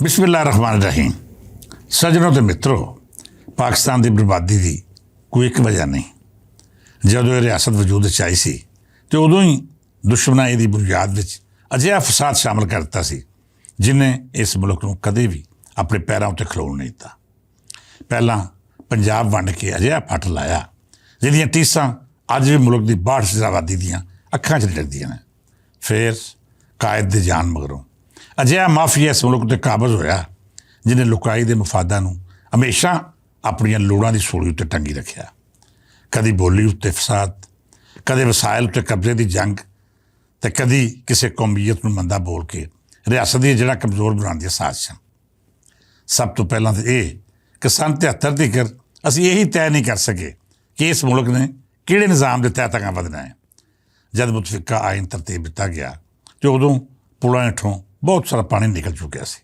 ਬਿਸਮਿਲ੍ਲਾਹਿਰ ਰਹਿਮਾनिर रहीम। ਸੱਜਣੋ ਤੇ ਮਿੱਤਰੋ, ਪਾਕਿਸਤਾਨ ਦੀ ਬਰਬਾਦੀ ਦੀ ਕੋਈ ਇੱਕ ਵਜ੍ਹਾ ਨਹੀਂ। ਜਦੋਂ ਇਹ ਰਿਆਸਤ ਵਜੂਦ 'ਚ ਆਈ ਸੀ ਤੇ ਉਦੋਂ ਹੀ ਦੁਸ਼ਮਣਾਂ ਇਹਦੀ ਬੁਨਿਆਦ ਵਿੱਚ ਅਜਿਹਾ ਫਸਾਦ ਸ਼ਾਮਲ ਕਰ ਦਿੱਤਾ ਸੀ ਜਿਹਨੇ ਇਸ ਮੁਲਕ ਨੂੰ ਕਦੇ ਵੀ ਆਪਣੇ ਪੈਰਾਂ ਉੱਤੇ ਖਲੋਣ ਨਹੀਂ ਦਿੱਤਾ। ਪਹਿਲਾਂ ਪੰਜਾਬ ਵੰਡ ਕੇ ਅਜਿਹਾ ਫੱਟ ਲਾਇਆ ਜਿਹਦੀਆਂ ਟੀਸਾਂ ਅੱਜ ਵੀ ਮੁਲਕ ਦੀ 62% ਆਬਾਦੀ ਦੀਆਂ ਅੱਖਾਂ 'ਚ ਲੱਗਦੀਆਂ ਨੇ। ਫਿਰ ਕਾਇਦ ਦੇ ਜਾਨ ਮਗਰੋਂ ਅਜਿਹਾ ਮਾਫੀਆ ਇਸ ਮੁਲਕ 'ਤੇ ਕਾਬਜ਼ ਹੋਇਆ ਜਿਹਨੇ ਲੁਕਾਈ ਦੇ ਮਫਾਦਾਂ ਨੂੰ ਹਮੇਸ਼ਾ ਆਪਣੀਆਂ ਲੋੜਾਂ ਦੀ ਸੂਲੀ ਉੱਤੇ ਟੰਗੀ ਰੱਖਿਆ। ਕਦੀ ਬੋਲੀ ਉੱਤੇ ਫਸਾਦ, ਕਦੇ ਵਸਾਇਲ ਉੱਤੇ ਕਬਜ਼ੇ ਦੀ ਜੰਗ ਤੇ ਕਦੀ ਕਿਸੇ ਕੌਮੀਅਤ ਨੂੰ ਮੰਦਾ ਬੋਲ ਕੇ ਰਿਆਸਤ ਦੀ ਜਿਹੜਾ ਕਮਜ਼ੋਰ ਬਣਾਉਣ ਦੀਆਂ ਸਾਜ਼ਿਸ਼ਾਂ। ਸਭ ਤੋਂ ਪਹਿਲਾਂ ਤਾਂ ਇਹ ਕਿ ਸੰਨ 73 ਤੀਕਰ ਅਸੀਂ ਇਹੀ ਤੈਅ ਨਹੀਂ ਕਰ ਸਕੇ ਕਿ ਇਸ ਮੁਲਕ ਨੇ ਕਿਹੜੇ ਨਿਜ਼ਾਮ ਦੇ ਤਹਿਤ ਅੱਗੇ ਵਧਣਾ ਹੈ। ਜਦ ਮੁਤਫਿਕਾ ਆਇਨ ਤਰਤੀਬ ਦਿੱਤਾ ਗਿਆ ਤੇ ਉਦੋਂ ਪੁਲਾਂ ਹੇਠੋਂ ਬਹੁਤ ਸਾਰਾ ਪਾਣੀ ਨਿਕਲ ਚੁੱਕਿਆ ਸੀ।